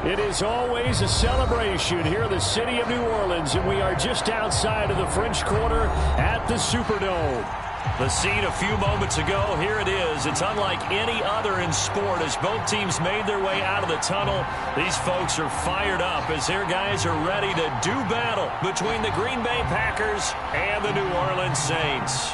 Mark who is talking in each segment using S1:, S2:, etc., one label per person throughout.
S1: It is always a celebration here in the city of New Orleans, and we are just outside of the French Quarter at the Superdome.
S2: The scene a few moments ago, here it is. It's unlike any other in sport as both teams made their way out of the tunnel. These folks are fired up as their guys are ready to do battle between the Green Bay Packers and the New Orleans Saints.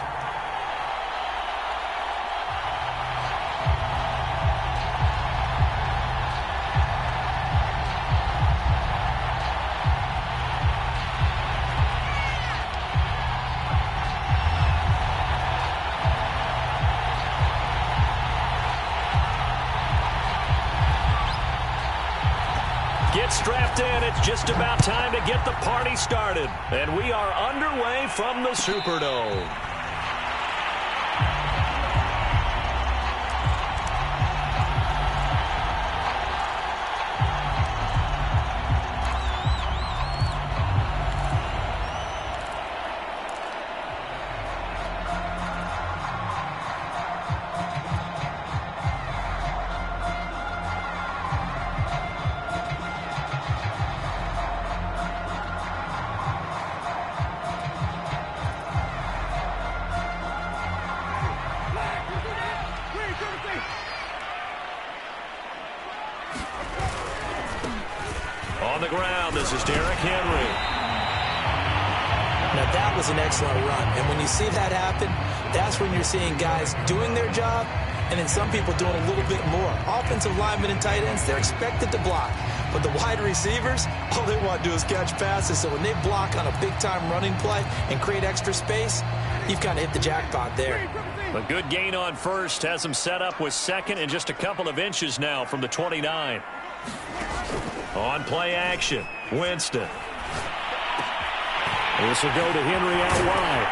S2: Strapped in, it's just about time to get the party started. And we are underway from the Superdome. On the ground, this is Derrick Henry.
S3: Now that was an excellent run, and when you see that happen, that's when you're seeing guys doing their job, and then some people doing a little bit more. Offensive linemen and tight ends, they're expected to block, but the wide receivers, all they want to do is catch passes, so when they block on a big-time running play and create extra space, you've kind of hit the jackpot there.
S2: A good gain on first has them set up with second and just a couple of inches now from the 29. On play action, Winston.
S1: This will go to Henry out wide.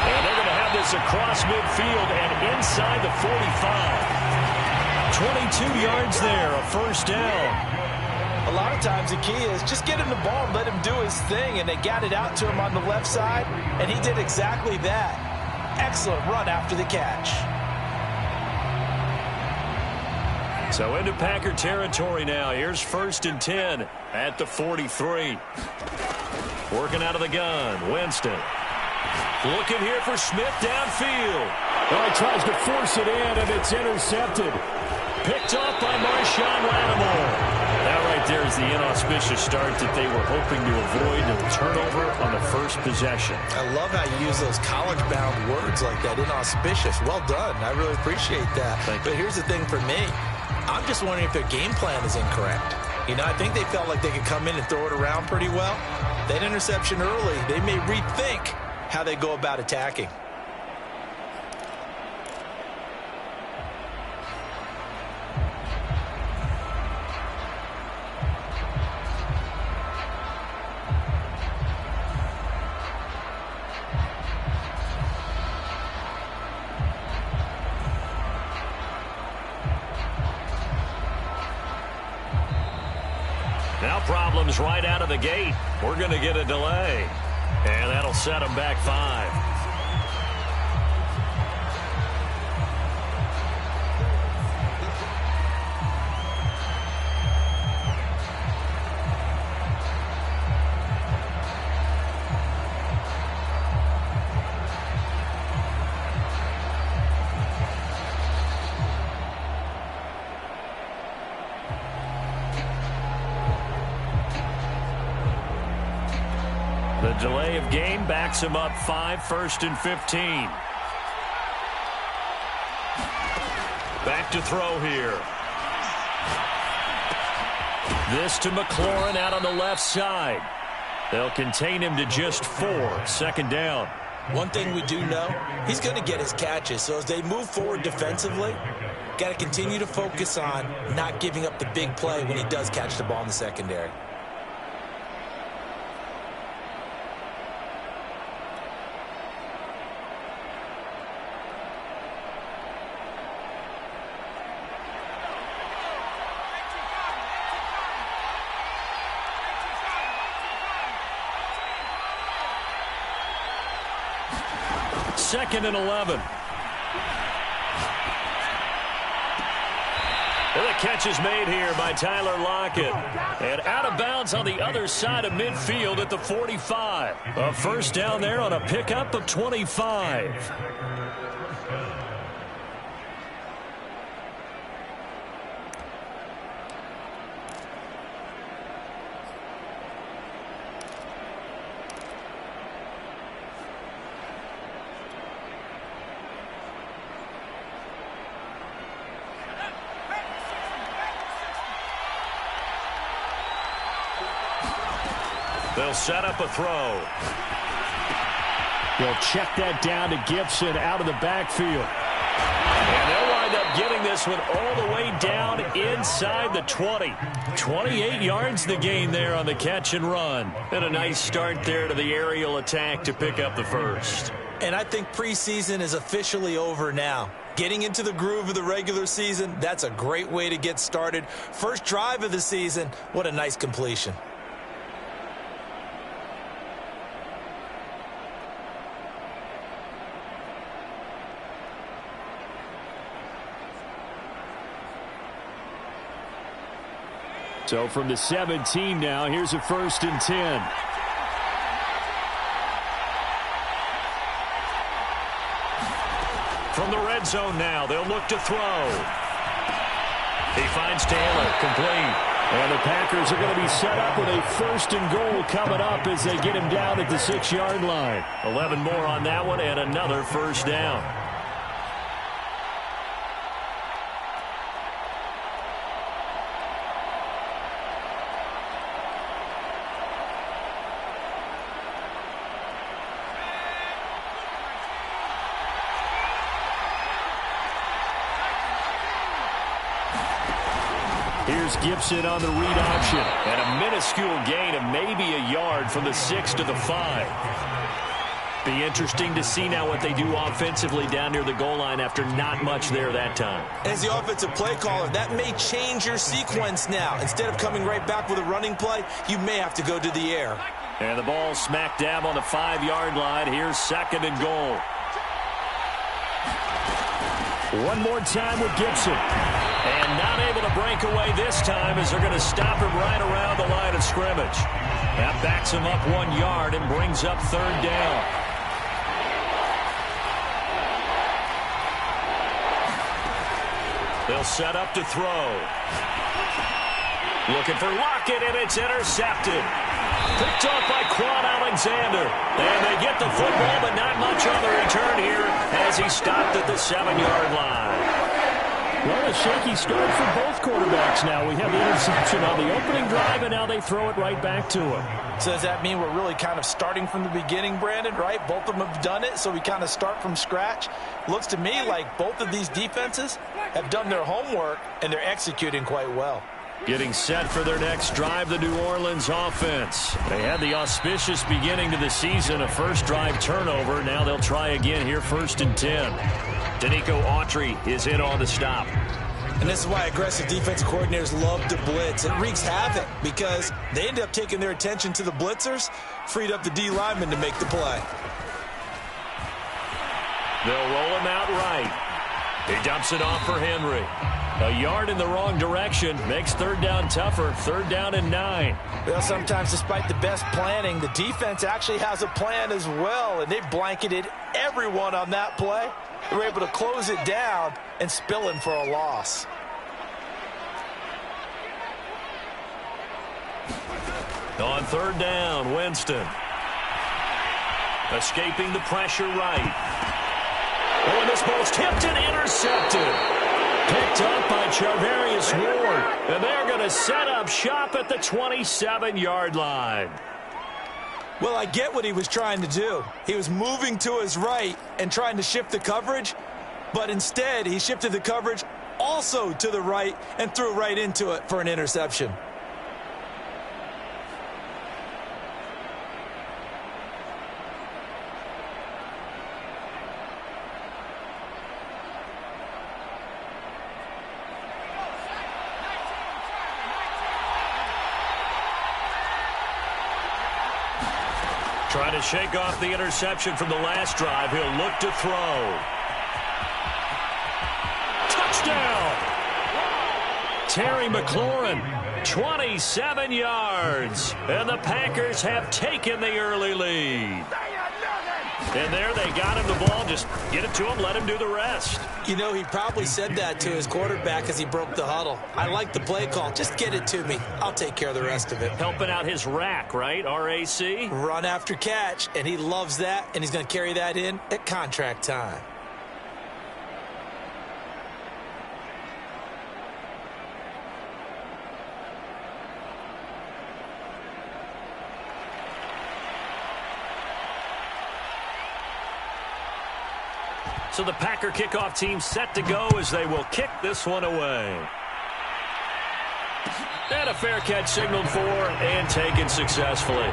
S2: And they're going to have this across midfield and inside the 45. 22 yards there, a first down.
S3: A lot of times the key is just get him the ball and let him do his thing, and they got it out to him on the left side, and he did exactly that. Excellent run after the catch.
S2: So into Packer territory now. Here's 1st and 10 at the 43. Working out of the gun, Winston. Looking here for Smith downfield.
S1: Well, he tries to force it in, and it's intercepted.
S2: Picked off by Marshawn Lattimore. That right there is the inauspicious start that they were hoping to avoid. A turnover on the first possession.
S3: I love how you use those college-bound words like that, inauspicious. Well done. I really appreciate that. But here's the thing for me. I'm just wondering if their game plan is incorrect. You know, I think they felt like they could come in and throw it around pretty well. That interception early, they may rethink how they go about attacking.
S2: Now problems right out of the gate. We're going to get a delay. And that'll set them back 5. The delay of game backs him up 5, 1st and 15. Back to throw here. This to McLaurin out on the left side. They'll contain him to just 4. 2nd down.
S3: One thing we do know, he's going to get his catches. So as they move forward defensively, got to continue to focus on not giving up the big play when he does catch the ball in the secondary.
S2: Second and 11. And the catch is made here by Tyler Lockett. And out of bounds on the other side of midfield at the 45. A first down there on a pickup of 25. They'll set up a throw.
S1: They'll check that down to Gibson out of the backfield.
S2: And they'll wind up getting this one all the way down inside the 20. 28 yards the gain there on the catch and run. And a nice start there to the aerial attack to pick up the first.
S3: And I think preseason is officially over now. Getting into the groove of the regular season, that's a great way to get started. First drive of the season, what a nice completion.
S1: So from the 17 now, here's a 1st and 10.
S2: From the red zone now, they'll look to throw. He finds Taylor, complete.
S1: And the Packers are going to be set up with a 1st and goal coming up as they get him down at the 6-yard line.
S2: 11 more on that one and another first down.
S1: Here's Gibson on the read option.
S2: And a minuscule gain of maybe a yard from the 6 to the 5. Be interesting to see now what they do offensively down near the goal line after not much there that time.
S3: As the offensive play caller, that may change your sequence now. Instead of coming right back with a running play, you may have to go to the air.
S2: And the ball smack dab on the 5-yard line. Here's 2nd and goal.
S1: One more time with Gibson.
S2: And not able to break away this time as they're going to stop him right around the line of scrimmage. That backs him up 1 yard and brings up 3rd down. They'll set up to throw. Looking for Lockett, and it's intercepted. Picked off by Quan Alexander. And they get the football, but not much on the return here as he stopped at the 7-yard line.
S1: Well, a shaky start for both quarterbacks now. We have the interception on the opening drive, and now they throw it right back to him.
S3: So does that mean we're really kind of starting from the beginning, Brandon, right? Both of them have done it, so we kind of start from scratch. Looks to me like both of these defenses have done their homework, and they're executing quite well.
S2: Getting set for their next drive, the New Orleans offense. They had the auspicious beginning to the season, a first drive turnover. Now they'll try again here, 1st and 10. Danico Autry is in on the stop.
S3: And this is why aggressive defensive coordinators love to blitz. It wreaks havoc because they end up taking their attention to the blitzers, freed up the D lineman to make the play.
S2: They'll roll him out right. He dumps it off for Henry. A yard in the wrong direction makes 3rd down tougher. 3rd down and 9.
S3: Well, sometimes despite the best planning, the defense actually has a plan as well, and they blanketed everyone on that play. They were able to close it down and spill him for a loss.
S2: On 3rd down, Winston. Escaping the pressure right. Oh, and this ball's tipped and intercepted. Picked up by Charvarius Ward. And they're going to set up shop at the 27-yard line.
S3: Well, I get what he was trying to do. He was moving to his right and trying to shift the coverage, but instead he shifted the coverage also to the right and threw right into it for an interception.
S2: Trying to shake off the interception from the last drive. He'll look to throw. Touchdown! Terry McLaurin, 27 yards. And the Packers have taken the early lead. And there they got him the ball. Just get it to him, let him do the rest.
S3: You know, he probably said that to his quarterback as he broke the huddle. I like the play call. Just get it to me. I'll take care of the rest of it.
S2: Helping out his rack, right? R-A-C?
S3: Run after catch, and he loves that, and he's going to carry that in at contract time.
S2: So the Packer kickoff team set to go as they will kick this one away. And a fair catch signaled for and taken successfully.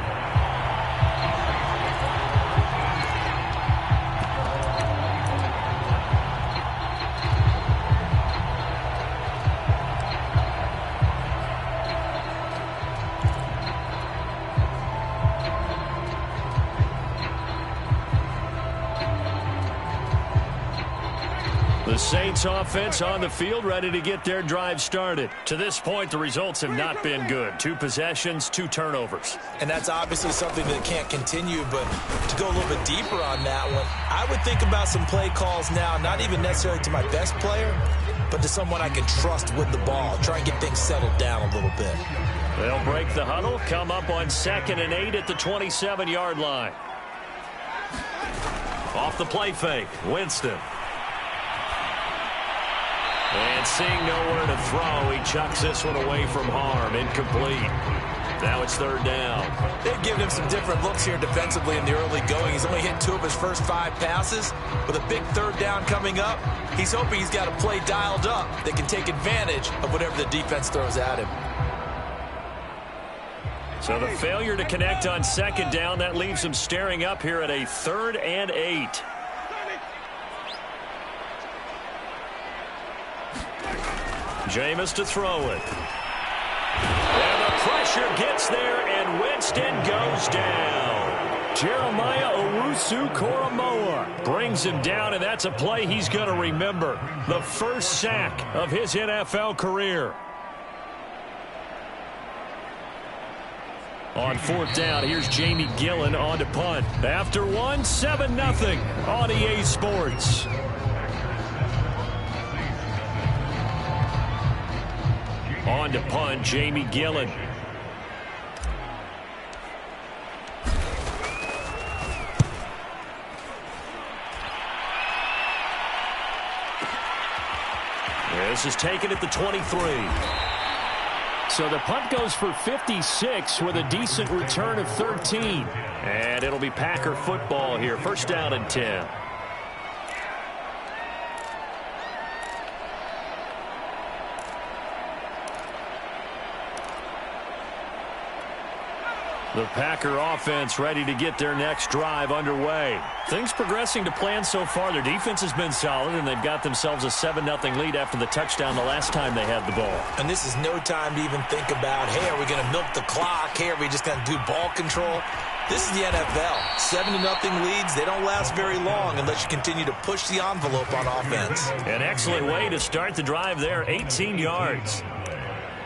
S2: The Saints offense on the field, ready to get their drive started. To this point, the results have not been good. 2 possessions, 2 turnovers.
S3: And that's obviously something that can't continue, but to go a little bit deeper on that one, I would think about some play calls now, not even necessarily to my best player, but to someone I can trust with the ball. Try and get things settled down a little bit.
S2: They'll break the huddle, come up on 2nd and 8 at the 27-yard line. Off the play fake, Winston. And seeing nowhere to throw, he chucks this one away from harm. Incomplete. Now it's 3rd down.
S3: They've given him some different looks here defensively in the early going. He's only hit 2 of his first 5 passes. With a big 3rd down coming up, he's hoping he's got a play dialed up that can take advantage of whatever the defense throws at him.
S2: So the failure to connect on 2nd down, that leaves him staring up here at a 3rd and 8. Jameis to throw it. And the pressure gets there, and Winston goes down.
S1: Jeremiah Owusu-Koramoah brings him down, and that's a play he's going to remember. The first sack of his NFL career. On 4th down, here's Jamie Gillen on to punt. After one, 7-0 on EA Sports. On to punt, Jamie Gillen.
S2: This is taken at the 23.
S1: So the punt goes for 56 with a decent return of 13.
S2: And it'll be Packer football here. 1st down and 10. The Packer offense ready to get their next drive underway. Things progressing to plan so far. Their defense has been solid, and they've got themselves a 7-0 lead after the touchdown the last time they had the ball.
S3: And this is no time to even think about, hey, are we going to milk the clock? Hey, are we just going to do ball control? This is the NFL. 7-0 leads, they don't last very long unless you continue to push the envelope on offense.
S2: An excellent way to start the drive there, 18 yards.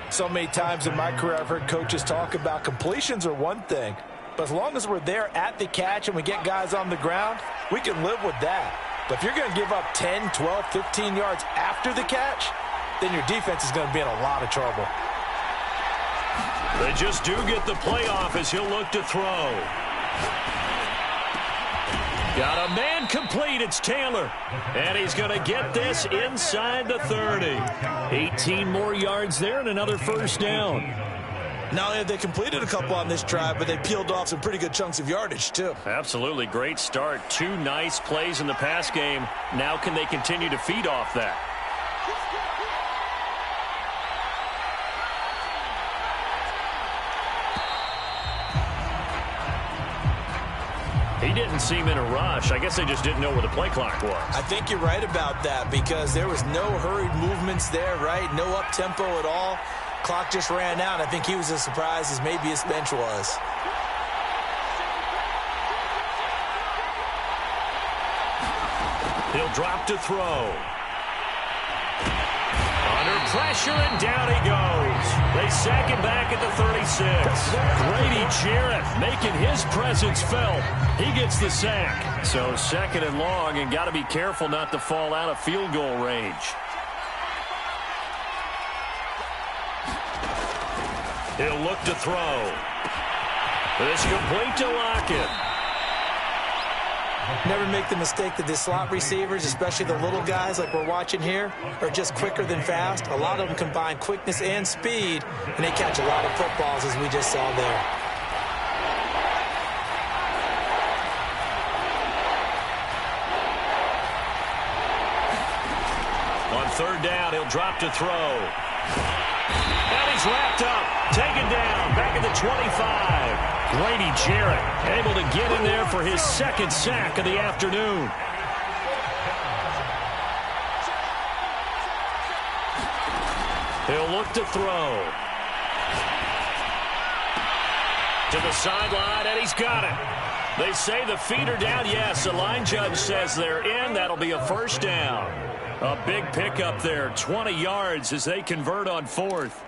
S3: So many times in my career I've heard coaches talk about completions are one thing, but as long as we're there at the catch and we get guys on the ground, we can live with that. But if you're going to give up 10, 12, 15 yards after the catch, then your defense is going to be in a lot of trouble.
S2: They just do get the playoff as he'll look to throw. Got a man complete. It's Taylor. And he's going to get this inside the 30. 18 more yards there and another 1st down.
S3: Not only have they completed a couple on this drive, but they peeled off some pretty good chunks of yardage, too.
S2: Absolutely. Great start. 2 nice plays in the pass game. Now can they continue to feed off that? He didn't seem in a rush. I guess they just didn't know where the play clock was.
S3: I think you're right about that because there was no hurried movements there, right? No up-tempo at all. Clock just ran out. I think he was as surprised as maybe his bench was.
S2: He'll drop to throw. Under
S1: pressure, and down he goes. They sack him back at the 36. Grady Jarrett making his presence felt. He gets the sack. So 2nd and long, and got to be careful not to fall out of field goal range. He'll look to throw. This complete to Lockett.
S3: Never make the mistake that the slot receivers, especially the little guys like we're watching here, are just quicker than fast. A lot of them combine quickness and speed, and they catch a lot of footballs, as we just saw there.
S1: On 3rd down, he'll drop to throw. And he's wrapped up, taken down, back at the 25. Grady Jarrett able to get in there for his 2nd sack of the afternoon. He'll look to throw. To the sideline, and he's got it. They say the feet are down. Yes, the line judge says they're in. That'll be a 1st down. A big pickup there, 20 yards as they convert on 4th.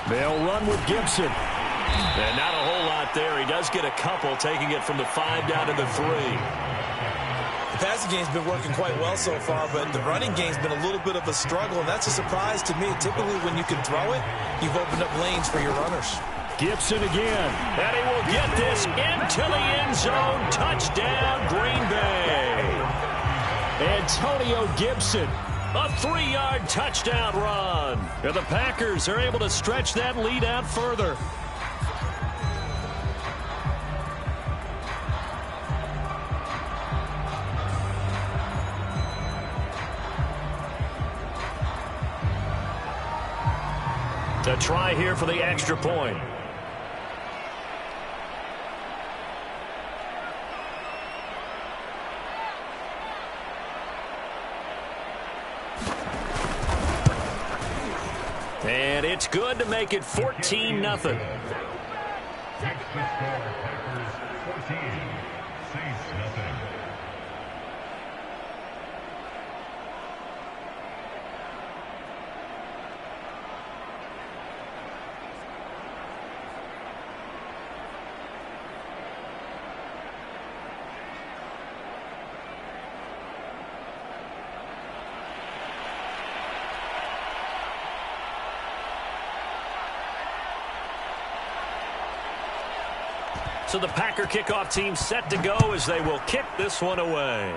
S1: They'll run with Gibson. And not a whole lot there. He does get a couple, taking it from the 5 down to the 3.
S3: The passing game's been working quite well so far, but the running game's been a little bit of a struggle, and that's a surprise to me. Typically, when you can throw it, you've opened up lanes for your runners.
S1: Gibson again. And he will get this into the end zone. Touchdown, Green Bay. Antonio Gibson. A 3-yard touchdown run. And the Packers are able to stretch that lead out further. To try here for the extra point. And it's good to make it 14-0. So the Packer kickoff team set to go as they will kick this one away.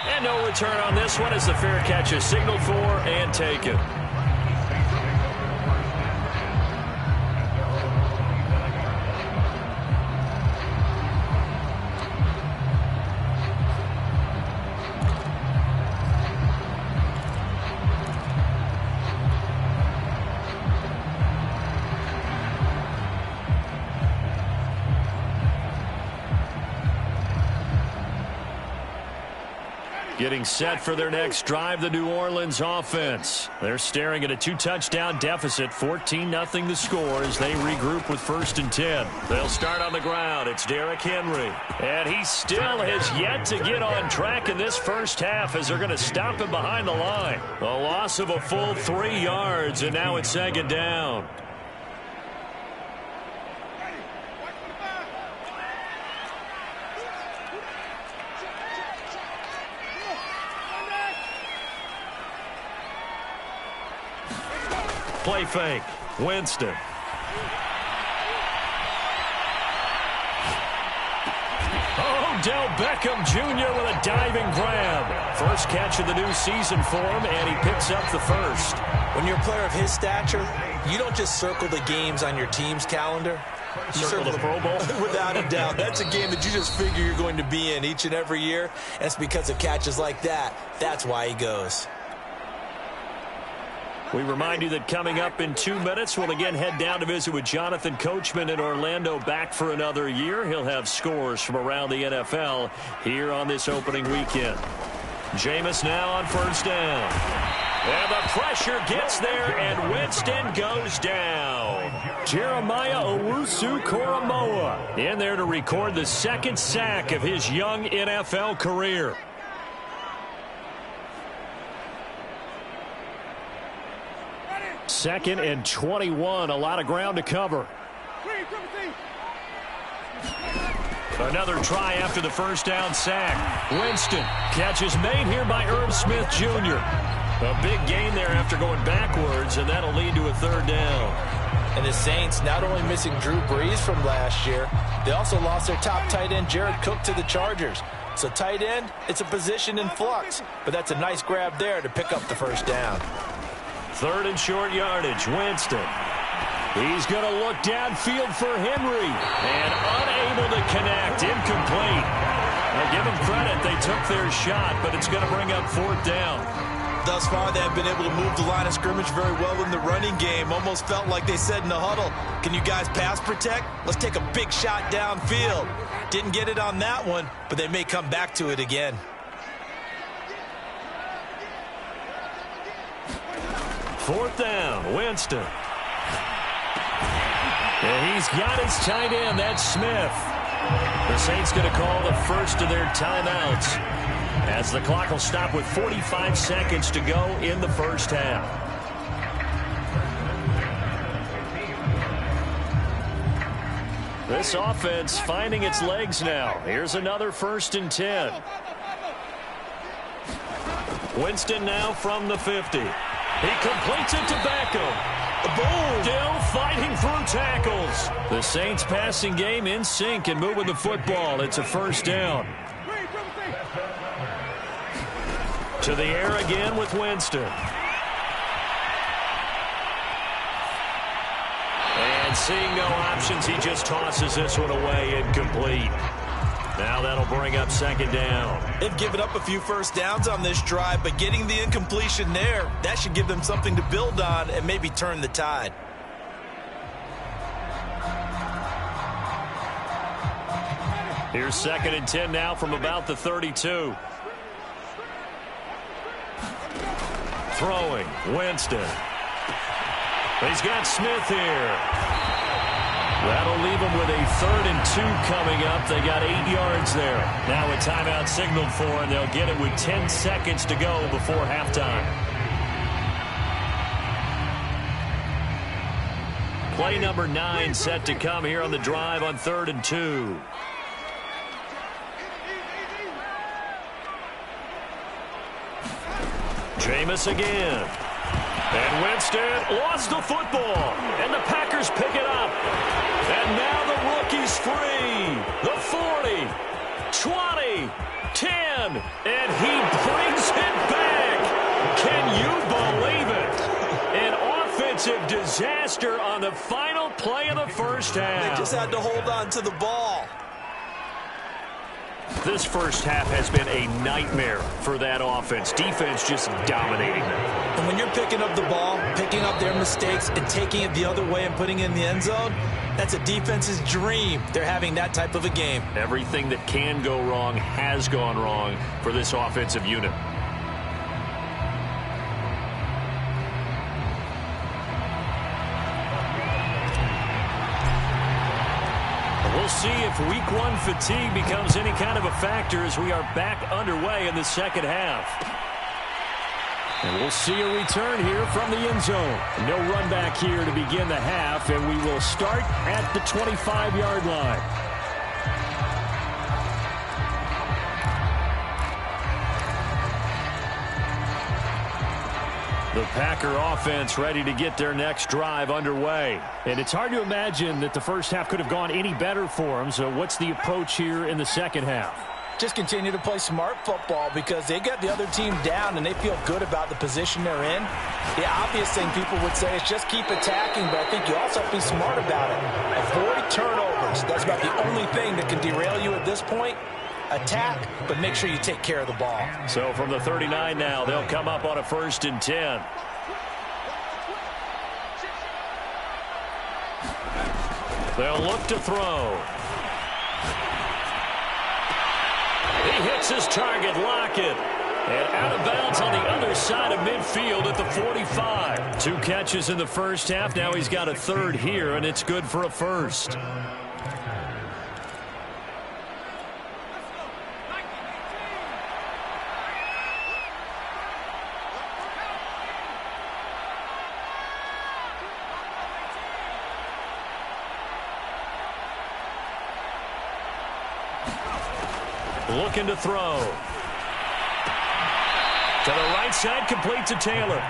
S1: And no return on this one as the fair catch is signaled for and taken. Getting set for their next drive, the New Orleans offense. They're staring at a 2-touchdown deficit, 14-0 the score as they regroup with 1st and 10. They'll start on the ground. It's Derrick Henry. And he still has yet to get on track in this first half as they're going to stop him behind the line. A loss of a full 3 yards, and now it's 2nd down. Play fake. Winston. Odell Beckham Jr. with a diving grab. First catch of the new season for him, and he picks up the 1st.
S3: When you're a player of his stature, you don't just circle the games on your team's calendar. You
S1: circle the Pro Bowl?
S3: Without a doubt. That's a game that you just figure you're going to be in each and every year. And it's because of catches like that. That's why he goes.
S1: We remind you that coming up in 2 minutes, we'll again head down to visit with Jonathan Coachman in Orlando, back for another year. He'll have scores from around the NFL here on this opening weekend. Jameis now on first down. And the pressure gets there, and Winston goes down. Jeremiah Owusu-Koramoah in there to record the second sack of his young NFL career. Second and 21, a lot of ground to cover. Another try after the first down sack. Winston, catch is made here by Irv Smith Jr. A big gain there after going backwards, and that'll lead to a third down.
S3: And the Saints not only missing Drew Brees from last year, they also lost their top tight end, Jared Cook, to the Chargers. So tight end, it's a position in flux, but that's a nice grab there to pick up the first down.
S1: Third and short yardage, Winston. He's going to look downfield for Henry, and unable to connect, incomplete. Now give them credit, they took their shot, but it's going to bring up fourth down.
S3: Thus far, they have been able to move the line of scrimmage very well in the running game. Almost felt like they said in the huddle, can you guys pass protect? Let's take a big shot downfield. Didn't get it on that one, but they may come back to it again.
S1: Fourth down, Winston. And he's got his tight end, that's Smith. The Saints going to call the first of their timeouts, as the clock will stop with 45 seconds to go in the first half. This offense finding its legs now. Here's another first and 10. Winston now from the 50. He completes it to Beckham. Boom! Still fighting through tackles. The Saints passing game in sync and moving the football. It's a first down. To the air again with Winston. And seeing no options, he just tosses this one away, incomplete. Now that'll bring up second down.
S3: They've given up a few first downs on this drive, but getting the incompletion there, that should give them something to build on and maybe turn the tide.
S1: Here's second and 10 now from about the 32. Throwing, Winston. He's got Smith here. That'll leave them with a third and 2 coming up. They got 8 yards there. Now a timeout signaled for, and they'll get it with 10 seconds to go before halftime. Play number 9 set to come here on the drive on 3rd and 2. Jameis again. And Winston lost the football. And the Packers pick it up. And now the rookie's free. The 40, 20, 10. And he brings it back. Can you believe it? An offensive disaster on the final play of the first half.
S3: They just had to hold on to the ball.
S1: This first half has been a nightmare for that offense. Defense just dominating them.
S3: And when you're picking up the ball, picking up their mistakes, and taking it the other way and putting it in the end zone, that's a defense's dream. They're having that type of a game.
S1: Everything that can go wrong has gone wrong for this offensive unit. We'll see if week 1 fatigue becomes any kind of a factor as we are back underway in the second half. And we'll see a return here from the end zone. No run back here to begin the half, and we will start at the 25-yard line. The Packer offense ready to get their next drive underway. And it's hard to imagine that the first half could have gone any better for them. So what's the approach here in the second half?
S3: Just continue to play smart football because they got the other team down and they feel good about the position they're in. The obvious thing people would say is just keep attacking, but I think you also have to be smart about it. Avoid turnovers. That's about the only thing that can derail you at this point. Attack, but make sure you take care of the ball.
S1: So from the 39 now, they'll come up on a 1st and 10. They'll look to throw. He hits his target, Lockett. And out of bounds on the other side of midfield at the 45. 2 catches in the first half. Now he's got a third here, and it's good for a first. Looking to throw. To the right side, complete to Taylor.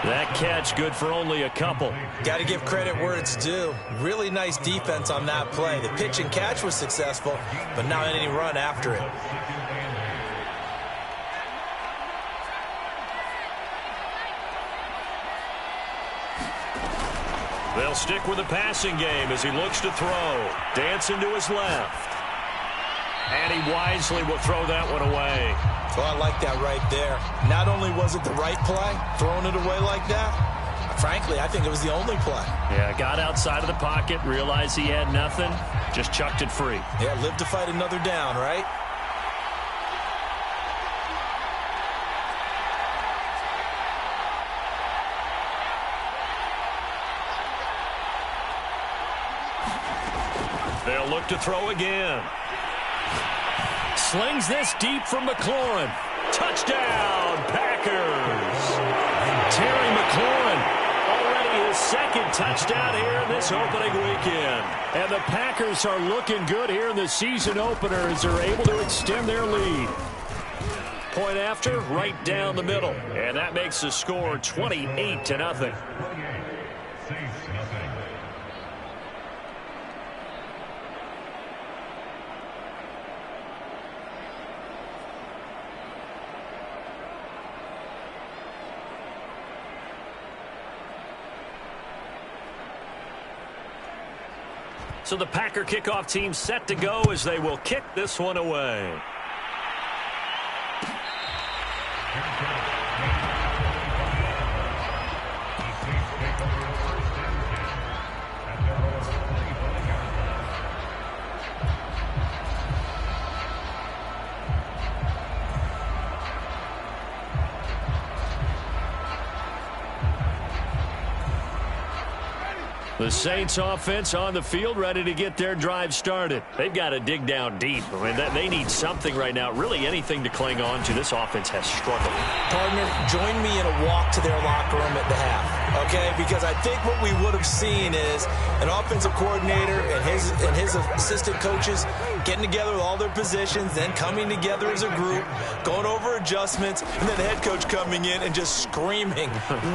S1: That catch good for only a couple.
S3: Got to give credit where it's due. Really nice defense on that play. The pitch and catch was successful, but not any run after it.
S1: They'll stick with the passing game as he looks to throw. Dancing to his left. And he wisely will throw that one away.
S3: Well, I like that right there. Not only was it the right play, throwing it away like that, frankly, I think it was the only play.
S1: Yeah, got outside of the pocket, realized he had nothing, just chucked it free.
S3: Yeah, live to fight another down, right?
S1: They'll look to throw again. Slings this deep from McLaurin. Touchdown, Packers. Terry McLaurin, already his second touchdown here in this opening weekend. And the Packers are looking good here in the season opener as they're able to extend their lead. Point after, right down the middle. And that makes the score 28-0. So the Packer kickoff team set to go as they will kick this one away. The Saints offense on the field, ready to get their drive started. They've got to dig down deep. I mean, they need something right now, really anything to cling on to. This offense has struggled.
S3: Partner, join me in a walk to their locker room at the half, okay? Because I think what we would have seen is an offensive coordinator and his assistant coaches getting together with all their positions, then coming together as a group, going over adjustments, and then the head coach coming in and just screaming,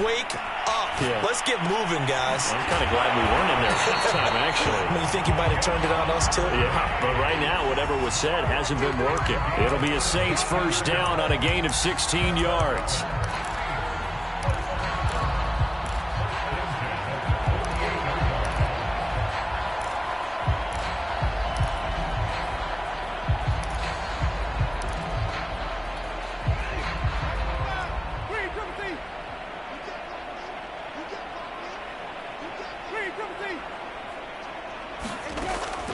S3: wake up. Yeah. Let's get moving, guys.
S1: I'm kind of glad we weren't in there halftime, actually.
S3: I mean, you think you might have turned it on us, too?
S1: Yeah, but right now, whatever was said hasn't been working. It'll be a Saints first down on a gain of 16 yards.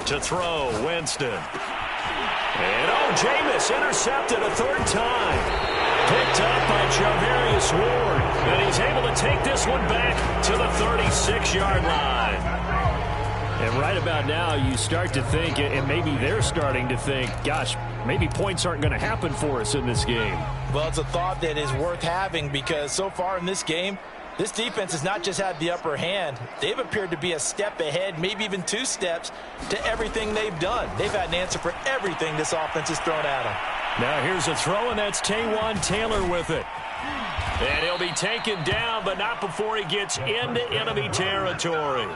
S1: To throw, Winston. And Jameis intercepted a third time. Picked up by Javarius Ward. And he's able to take this one back to the 36-yard line. And right about now, you start to think, and maybe they're starting to think, gosh, maybe points aren't going to happen for us in this game.
S3: Well, it's a thought that is worth having because so far in this game, this defense has not just had the upper hand. They've appeared to be a step ahead, maybe even 2 steps, to everything they've done. They've had an answer for everything this offense has thrown at them.
S1: Now here's a throw, and that's Taywan Taylor with it. And he'll be taken down, but not before he gets into enemy territory.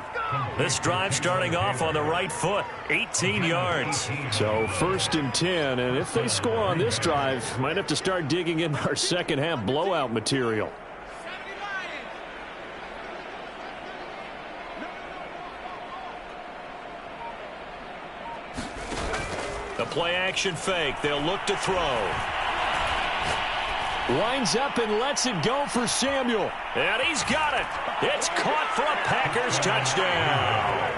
S1: This drive starting off on the right foot, 18 yards. So 1st and 10, and if they score on this drive, might have to start digging in our second half blowout material. The play-action fake. They'll look to throw. Winds up and lets it go for Samuel. And he's got it. It's caught for a Packers touchdown.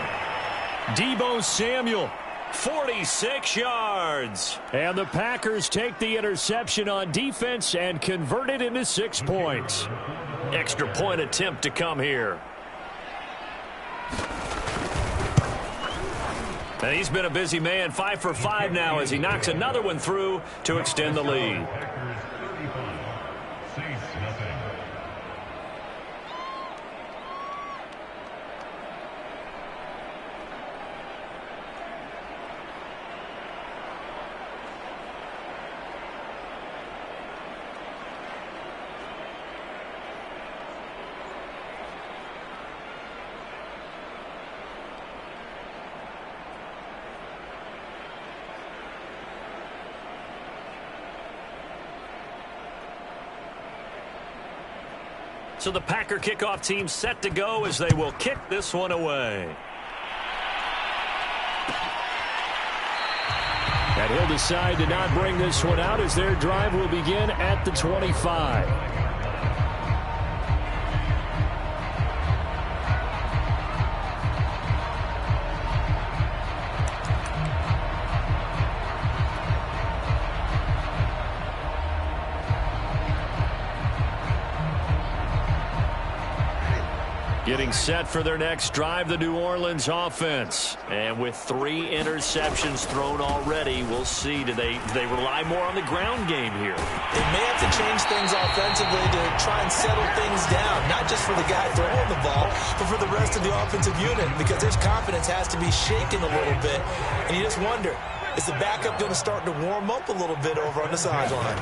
S1: Deebo Samuel 46 yards. And the Packers take the interception on defense and convert it into 6 points. Extra point attempt to come here. And he's been a busy man, 5 for 5 now as he knocks another one through to extend the lead. So the Packer kickoff team set to go as they will kick this one away. And he'll decide to not bring this one out as their drive will begin at the 25. Getting set for their next drive, the New Orleans offense. And with 3 interceptions thrown already, we'll see. Do they rely more on the ground game here?
S3: They may have to change things offensively to try and settle things down, not just for the guy throwing the ball, but for the rest of the offensive unit, because their confidence has to be shaken a little bit. And you just wonder, is the backup going to start to warm up a little bit over on the sideline?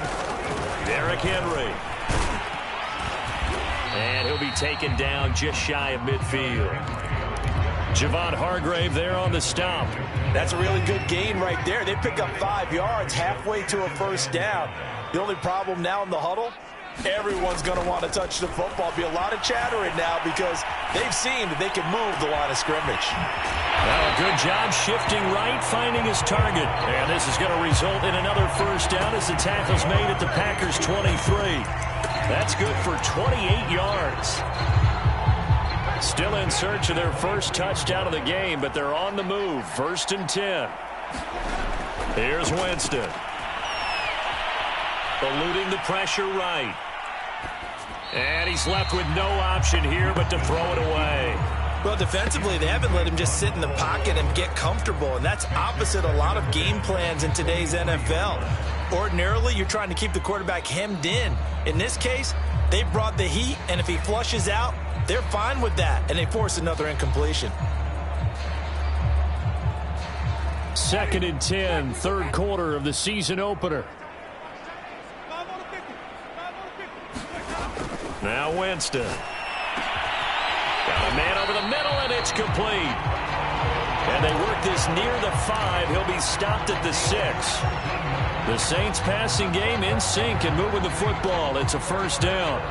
S1: Derrick Henry. And he'll be taken down just shy of midfield. Javon Hargrave there on the stop.
S3: That's a really good gain right there. They pick up 5 yards halfway to a first down. The only problem now in the huddle, everyone's going to want to touch the football. Be a lot of chattering now because they've seen that they can move the line of scrimmage.
S1: Well, a good job shifting right, finding his target. And this is going to result in another first down as the tackle's made at the Packers' 23. That's good for 28 yards. Still in search of their first touchdown of the game, but they're on the move. 1st and 10. Here's Winston. Eluding the pressure right. And he's left with no option here but to throw it away.
S3: Well, defensively, they haven't let him just sit in the pocket and get comfortable, and that's opposite a lot of game plans in today's NFL. Ordinarily, you're trying to keep the quarterback hemmed in. In this case, they brought the heat, and if he flushes out, they're fine with that, and they force another incompletion.
S1: 2nd and 10, 3rd quarter of the season opener. Now Winston. Got a man over the middle, and it's complete. And they work this near the 5. He'll be stopped at the 6. The Saints passing game in sync and moving the football. It's a first down.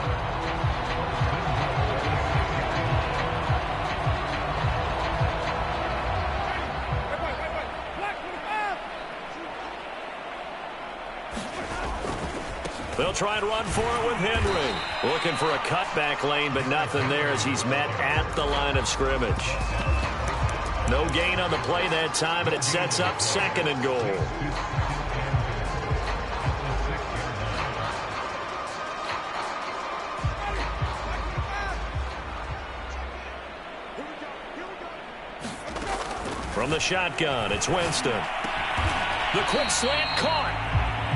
S1: They'll try and run for it with Henry. Looking for a cutback lane, but nothing there as he's met at the line of scrimmage. No gain on the play that time, and it sets up 2nd and goal. From the shotgun, it's Winston. The quick slant caught.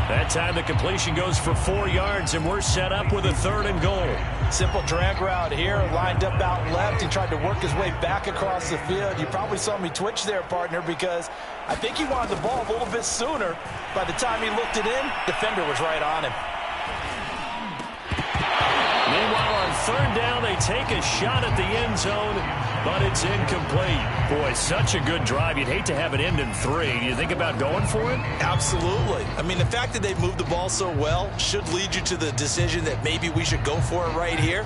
S1: That time the completion goes for 4 yards, and we're set up with a 3rd and goal.
S3: Simple drag route here, lined up out left. He tried to work his way back across the field. You probably saw me twitch there, partner, because I think he wanted the ball a little bit sooner. By the time he looked it in, defender was right on him.
S1: Meanwhile, on 3rd down, they take a shot at the end zone, but it's incomplete. Boy, such a good drive. You'd hate to have it end in 3. You think about going for it?
S3: Absolutely. I mean, the fact that they've moved the ball so well should lead you to the decision that maybe we should go for it right here.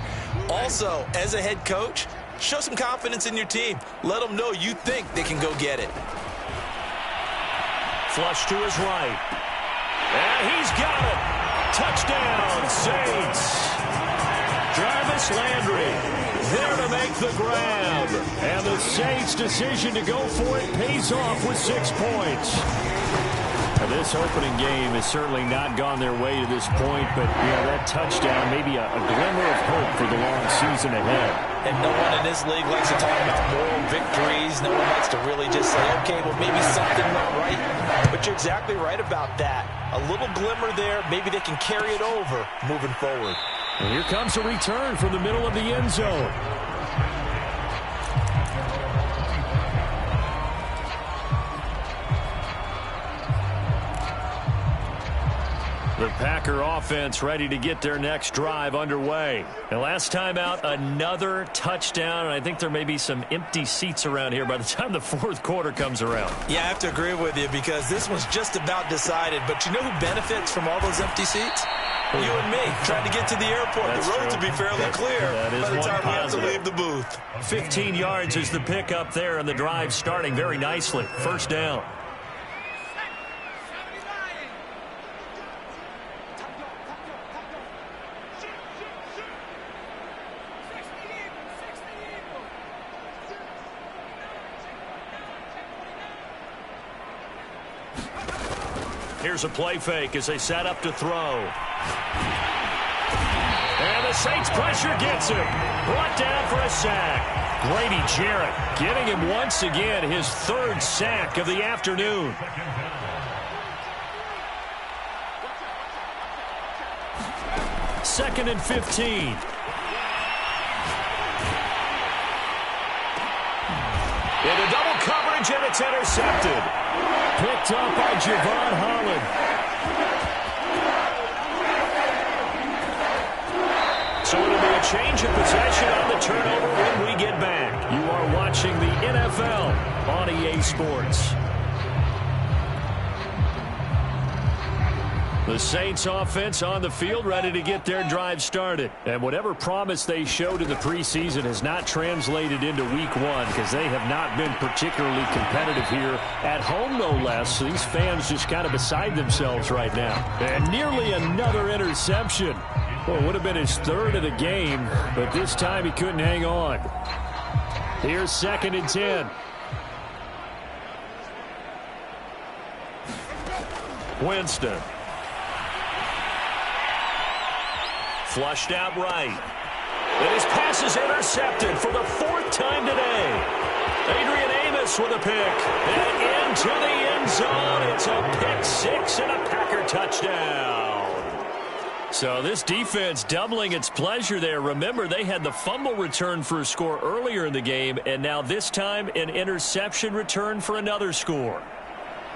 S3: Also, as a head coach, show some confidence in your team. Let them know you think they can go get it.
S1: Flush to his right. And he's got it. Touchdown, Saints. Jarvis Landry there to make the grab. And the Saints' decision to go for it pays off with 6 points. Now, this opening game has certainly not gone their way to this point, but that touchdown, maybe a glimmer of hope for the long season ahead.
S3: And no one in this league likes to talk about moral victories. No one likes to really just say, okay, well, maybe something went right. But you're exactly right about that. A little glimmer there. Maybe they can carry it over moving forward.
S1: And here comes a return from the middle of the end zone. The Packer offense ready to get their next drive underway. And last time out, another touchdown. And I think there may be some empty seats around here by the time the fourth quarter comes around.
S3: Yeah, I have to agree with you because this one's just about decided. But you know who benefits from all those empty seats? You and me, trying to get to the airport.
S1: That's
S3: the roads
S1: true.
S3: will be fairly clear by the time we have to leave the booth.
S1: 15 yards is the pickup there, and the drive starting very nicely. First down. Here's a play fake as they set up to throw. And the Saints pressure gets him. Brought down for a sack. Grady Jarrett getting him once again his 3rd sack of the afternoon. Second and 15. Into double coverage, and it's intercepted. Picked up by Javon Holland. So it'll be a change of possession on the turnover when we get back. You are watching the NFL on EA Sports. The Saints offense on the field ready to get their drive started. And whatever promise they showed in the preseason has not translated into week 1 because they have not been particularly competitive here at home, no less. So these fans just kind of beside themselves right now. And nearly another interception. Well, it would have been his 3rd of the game, but this time he couldn't hang on. Here's 2nd and 10. Winston. Flushed out right. And his pass is intercepted for the 4th time today. Adrian Amos with a pick. And into the end zone. It's a pick 6 and a Packer touchdown. So this defense doubling its pleasure there. Remember, they had the fumble return for a score earlier in the game. And now this time an interception return for another score.